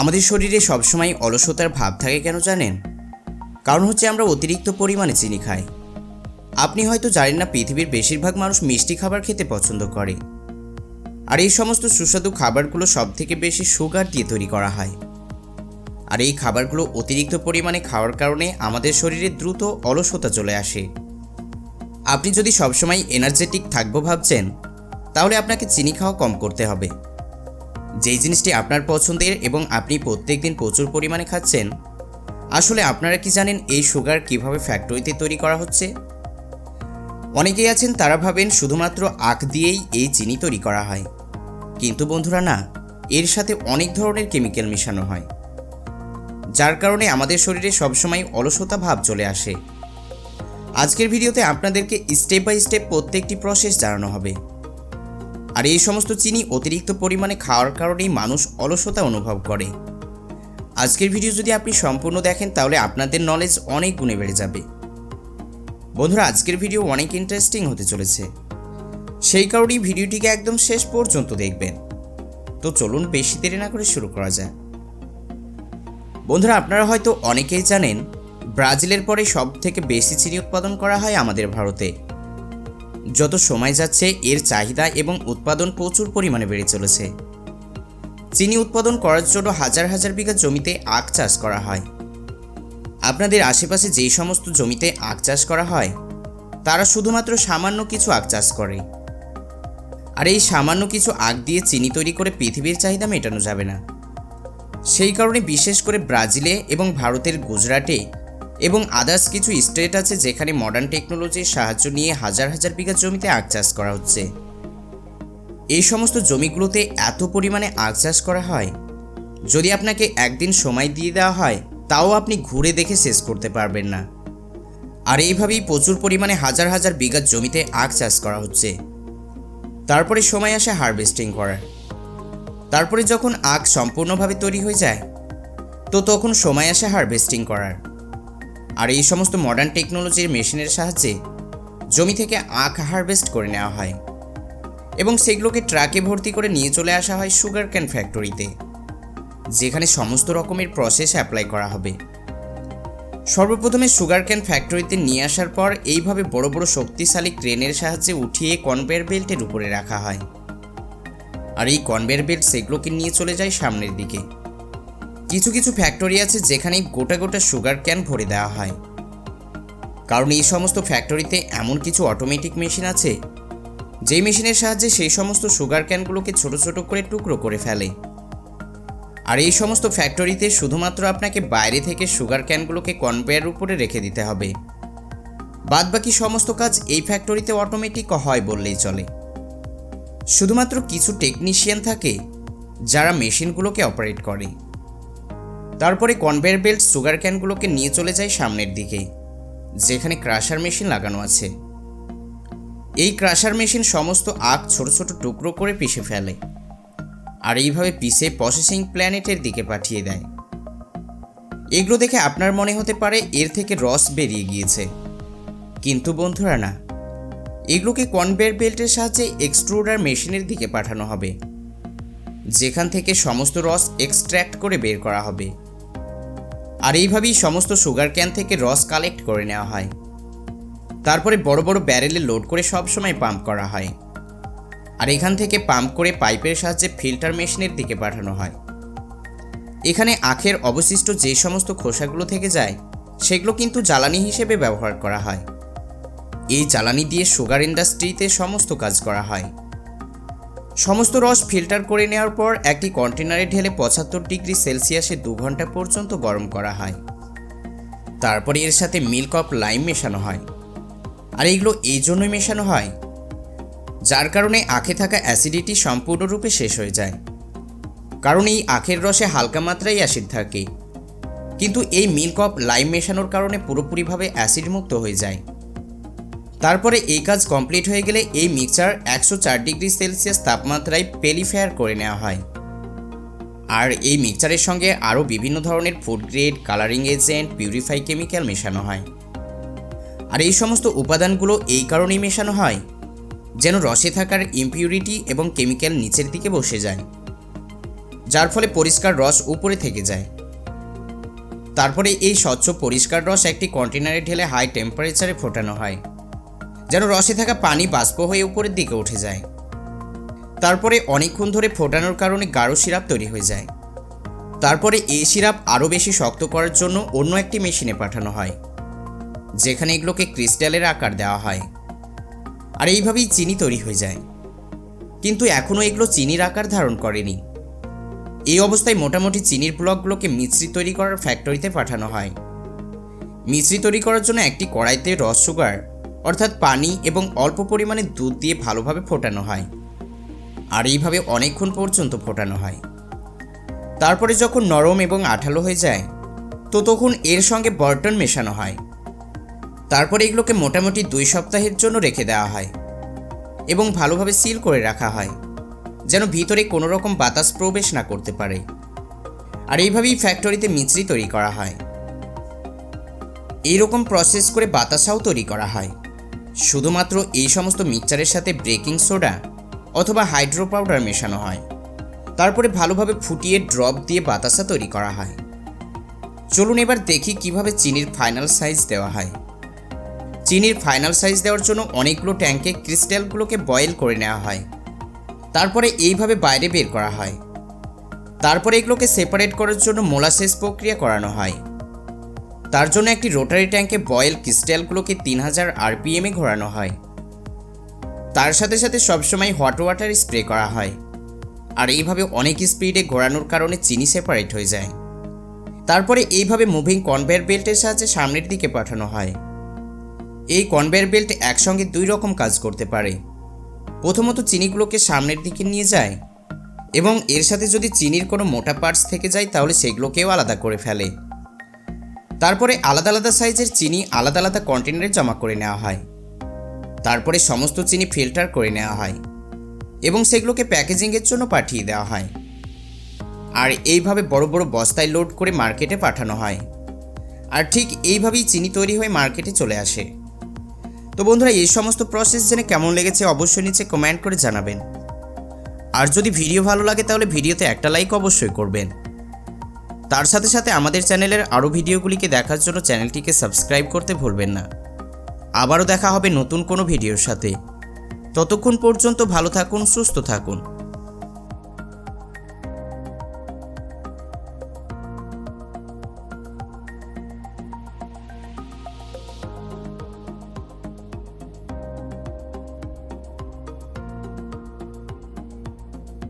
আমাদের শরীরে সবসময় অলসতার ভাব থাকে কেন জানেন? কারণ হচ্ছে আমরা অতিরিক্ত পরিমাণে চিনি খাই। আপনি হয়তো জানেন না, পৃথিবীর বেশিরভাগ মানুষ মিষ্টি খাবার খেতে পছন্দ করে। আর এই সমস্ত সুস্বাদু খাবারগুলো সবথেকে বেশি সুগার দিয়ে তৈরি করা হয়। আর এই খাবারগুলো অতিরিক্ত পরিমাণে খাওয়ার কারণে আমাদের শরীরে দ্রুত অলসতা চলে আসে। আপনি যদি সবসময় এনার্জেটিক থাকবো ভাবছেন, তাহলে আপনাকে চিনি খাওয়া কম করতে হবে। যেই জিনিসটি আপনার পছন্দের এবং আপনি প্রত্যেকদিন প্রচুর পরিমাণে খাচ্ছেন, আসলে আপনারা কি জানেন এই সুগার কিভাবে ফ্যাক্টরিতে তৈরি করা হচ্ছে? অনেকেই আছেন তারা ভাবেন শুধুমাত্র আখ দিয়েই এই চিনি তৈরি করা হয়, কিন্তু বন্ধুরা না, এর সাথে অনেক ধরনের কেমিক্যাল মেশানো হয়, যার কারণে আমাদের শরীরে সবসময় অলসতা ভাব চলে আসে। আজকের ভিডিওতে আপনাদেরকে স্টেপ বাই স্টেপ প্রত্যেকটি প্রসেস জানানো হবে। আর এই সমস্ত চিনি অতিরিক্ত পরিমাণে খাওয়ার কারণেই মানুষ অলসতা অনুভব করে। আজকের ভিডিও যদি আপনি সম্পূর্ণ দেখেন, তাহলে আপনাদের নলেজ অনেক গুণে বেড়ে যাবে। বন্ধুরা, আজকের ভিডিও অনেক ইন্টারেস্টিং হতে চলেছে, সেই কারণেই ভিডিওটিকে একদম শেষ পর্যন্ত দেখবেন। তো চলুন বেশি দেরি না করে শুরু করা যায়। বন্ধুরা, আপনারা হয়তো অনেকেই জানেন, ব্রাজিলের পরে সব থেকে বেশি চিনি উৎপাদন করা হয় আমাদের ভারতে। যত সময় যাচ্ছে এর চাহিদা এবং উৎপাদন প্রচুর পরিমাণে বেড়ে চলেছে। চিনি উৎপাদন করার জন্য হাজার হাজার বিঘা জমিতে আখ চাষ করা হয়। আপনাদের আশেপাশে যেই সমস্ত জমিতে আখ চাষ করা হয়, তারা শুধুমাত্র সামান্য কিছু আখ চাষ করে। আর এই সামান্য কিছু আখ দিয়ে চিনি তৈরি করে পৃথিবীর চাহিদা মেটানো যাবে না। সেই কারণে বিশেষ করে ব্রাজিলে এবং ভারতের গুজরাটে এবং আদার্স কিছু স্টেট আছে যেখানে মডার্ন টেকনোলজির সাহায্য নিয়ে হাজার হাজার বিঘা জমিতে আখ চাষ করা হচ্ছে। এই সমস্ত জমিগুলোতে এত পরিমাণে আখ চাষ করা হয়, যদি আপনাকে একদিন সময় দিয়ে দেওয়া হয়, তাও আপনি ঘুরে দেখে শেষ করতে পারবেন না। আর এইভাবেই প্রচুর পরিমাণে হাজার হাজার বিঘা জমিতে আখ চাষ করা হচ্ছে। তারপরে সময় আসে হারভেস্টিং করার। তারপরে যখন আখ সম্পূর্ণভাবে তৈরি হয়ে যায়, তো তখন সময় আসে হারভেস্টিং করার। আর এই সমস্ত মডার্ন টেকনোলজির মেশিনের সাহায্যে জমি থেকে আখ হারভেস্ট করে নেওয়া হয় এবং সেগুলোকে ট্রাকে ভর্তি করে নিয়ে চলে আসা হয় সুগারকেন ফ্যাক্টরিতে, যেখানে সমস্ত রকমের প্রসেস অ্যাপ্লাই করা হবে। সর্বপ্রথমে সুগারকেন ফ্যাক্টরিতে নিয়ে আসার পর এইভাবে বড় বড় শক্তিশালী ক্রেনের সাহায্যে উঠিয়ে কনভেয়ার বেল্টের উপরে রাখা হয়। আর এই কনভেয়ার বেল্ট সেগুলোকে নিয়ে চলে যায় সামনের দিকে। কিছু কিছু ফ্যাক্টরি আছে যেখানে গোটা গোটা সুগার ক্যান ভরে দেওয়া হয়, কারণ এই সমস্ত ফ্যাক্টরিতে এমন কিছু অটোমেটিক মেশিন আছে, যেই মেশিনের সাহায্যে সেই সমস্ত সুগার ক্যানগুলোকে ছোট ছোট করে টুকরো করে ফেলে। আর এই সমস্ত ফ্যাক্টরিতে শুধুমাত্র আপনাকে বাইরে থেকে সুগার ক্যানগুলোকে কনভেয়ার উপরে রেখে দিতে হবে। বাদবাকি সমস্ত কাজ এই ফ্যাক্টরিতে অটোমেটিক হয় বললেই চলে। শুধুমাত্র কিছু টেকনিশিয়ান থাকে যারা মেশিনগুলোকে অপারেট করে। তারপরে কনভেয়ার বেল্ট সুগার ক্যানগুলোকে নিয়ে চলে যায় সামনের দিকে, যেখানে ক্রাশার মেশিন লাগানো আছে। এই ক্রাশার মেশিন সমস্ত আখ ছোট ছোট টুকরো করে পিষে ফেলে, আর এইভাবে পিষে প্রসেসিং প্ল্যানেটের দিকে পাঠিয়ে দেয়। এগুলো দেখে আপনার মনে হতে পারে এর থেকে রস বেরিয়ে গিয়েছে, কিন্তু বন্ধুরা না, এগুলোকে কনভেয়ার বেল্টের সাহায্যে এক্সট্রুডার মেশিনের দিকে পাঠানো হবে, যেখান থেকে সমস্ত রস এক্সট্র্যাক্ট করে বের করা হবে। আর এইভাবেই সমস্ত সুগার ক্যান থেকে রস কালেক্ট করে নেওয়া হয়। তারপরে বড় বড় ব্যারেলে লোড করে সবসময় পাম্প করা হয়, আর এখান থেকে পাম্প করে পাইপের সাহায্যে ফিল্টার মেশিনের দিকে পাঠানো হয়। এখানে আখের অবশিষ্ট যে সমস্ত খোসাগুলো থেকে যায়, সেগুলো কিন্তু জ্বালানি হিসেবে ব্যবহার করা হয়। এই জ্বালানি দিয়ে সুগার ইন্ডাস্ট্রিতে সমস্ত কাজ করা হয়। সমস্ত রস ফিল্টার করে নেওয়ার পর একটি কন্টেনারে ঢেলে 75 ডিগ্রি সেলসিয়াসে 2 ঘন্টা পর্যন্ত গরম করা হয়। তারপরে এর সাথে মিল্ক অফ লাইম মেশানো হয়। আর এইগুলো এই জন্যই মেশানো হয়, যার কারণে আখে থাকা অ্যাসিডিটি সম্পূর্ণরূপে শেষ হয়ে যায়। কারণ এই আখের রসে হালকা মাত্রায় অ্যাসিড থাকে, কিন্তু এই মিল্ক অফ লাইম মেশানোর কারণে পুরোপুরিভাবে অ্যাসিড মুক্ত হয়ে যায়। তারপরে এই কাজ কমপ্লিট হয়ে গেলে এই মিক্সচার 104 ডিগ্রি সেলসিয়াস তাপমাত্রায় পেলিফায়ার করে নেওয়া হয়। আর এই মিক্সচারের সঙ্গে আরও বিভিন্ন ধরনের food grade, colouring agent, purify chemical মেশানো হয়। আর এই সমস্ত উপাদানগুলো এই কারণেই মেশানো হয় যেন রসে থাকার ইমপিউরিটি এবং কেমিক্যাল নিচের দিকে বসে যায়। যার ফলে পরিষ্কার রস উপরে থেকে যায়। তারপরে এই স্বচ্ছ পরিষ্কার রস একটি কন্টেনারে ঢেলে হাই টেম্পারেচারে ফোটানো হয়, যেন রসে থাকা পানি বাষ্প হয়ে উপরের দিকে উঠে যায়। তারপরে অনেকক্ষণ ধরে ফোটানোর কারণে গাঢ় সিরাপ তৈরি হয়ে যায়। তারপরে এই সিরাপ আরও বেশি শক্ত করার জন্য অন্য একটি মেশিনে পাঠানো হয়, যেখানে এগুলোকে ক্রিস্টালের আকার দেওয়া হয়। আর এইভাবেই চিনি তৈরি হয়ে যায়। কিন্তু এখনও এগুলো চিনির আকার ধারণ করেনি। এই অবস্থায় মোটামুটি চিনির ব্লকগুলোকে মিশ্রি তৈরি করার ফ্যাক্টরিতে পাঠানো হয়। মিশ্রি তৈরি করার জন্য একটি কড়াইতে রস সুগার অর্থাৎ পানি এবং অল্প পরিমাণে দুধ দিয়ে ভালোভাবে ফোটানো হয়। আর এইভাবে অনেকক্ষণ পর্যন্ত ফোটানো হয়। তারপরে যখন নরম এবং আঠালো হয়ে যায় তো তখন এর সঙ্গে বর্টন মেশানো হয়। তারপরে এগুলোকে মোটামুটি 2 সপ্তাহের জন্য রেখে দেওয়া হয় এবং ভালোভাবে সিল করে রাখা হয়, যেন ভিতরে কোনো রকম বাতাস প্রবেশ না করতে পারে। আর এইভাবেই ফ্যাক্টরিতে মিশ্রি তৈরি করা হয়। এইরকম প্রসেস করে বাতাসাও তৈরি করা হয়। শুধুমাত্র এই সমস্ত মিক্সচারের সাথে বেকিং সোডা অথবা হাইড্রো পাউডার মেশানো হয়। তারপরে ভালোভাবে ফুটিয়ে ড্রপ দিয়ে বাতাসা তৈরি করা হয়। চলুন এবার দেখি কিভাবে চিনির ফাইনাল সাইজ দেওয়া হয়। চিনির ফাইনাল সাইজ দেওয়ার জন্য অনেকগুলো ট্যাঙ্কে ক্রিস্টালগুলোকে বয়েল করে নেওয়া হয়। তারপরে এইভাবে বাইরে বের করা হয়। তারপরে এগুলোকে সেপারেট করার জন্য মোলাসেস প্রক্রিয়া করানো হয়। তার জন্য একটি রোটারি ট্যাঙ্কে বয়েল ক্রিস্টালগুলোকে 3000 আরপিএমে ঘোরানো হয়। তার সাথে সাথে সবসময় হট ওয়াটার স্প্রে করা হয়। আর এইভাবে অনেক স্পিডে ঘোরানোর কারণে চিনি সেপারেট হয়ে যায়। তারপরে এইভাবে মুভিং কনভেয়ার বেল্টের সাহায্যে সামনের দিকে পাঠানো হয়। এই কনভেয়ার বেল্ট একসঙ্গে 2 রকম কাজ করতে পারে। প্রথমত চিনিগুলোকে সামনের দিকে নিয়ে যায় এবং এর সাথে যদি চিনির কোনো মোটা পার্টস থেকে যায় তাহলে সেগুলোকেও আলাদা করে ফেলে। তারপরে আলাদা আলাদা সাইজের চিনি আলাদা আলাদা কন্টেনারে জমা করে নেওয়া হয়। তারপরে সমস্ত চিনি ফিল্টার করে নেওয়া হয় এবং সেগুলোকে প্যাকেজিংয়ের জন্য পাঠিয়ে দেওয়া হয়। আর এইভাবে বড় বড় বস্তায় লোড করে মার্কেটে পাঠানো হয়। আর ঠিক এইভাবেই চিনি তৈরি হয়ে মার্কেটে চলে আসে। তো বন্ধুরা, এই সমস্ত প্রসেস জেনে কেমন লেগেছে অবশ্যই নিচে কমেন্ট করে জানাবেন। আর যদি ভিডিও ভালো লাগে তাহলে ভিডিওতে একটা লাইক অবশ্যই করবেন। তার সাথে সাথে আমাদের চ্যানেলের আরও ভিডিওগুলিকে দেখার জন্য চ্যানেলটিকে সাবস্ক্রাইব করতে ভুলবেন না। আবারও দেখা হবে নতুন কোনো ভিডিওর সাথে। ততক্ষণ পর্যন্ত ভালো থাকুন, সুস্থ থাকুন।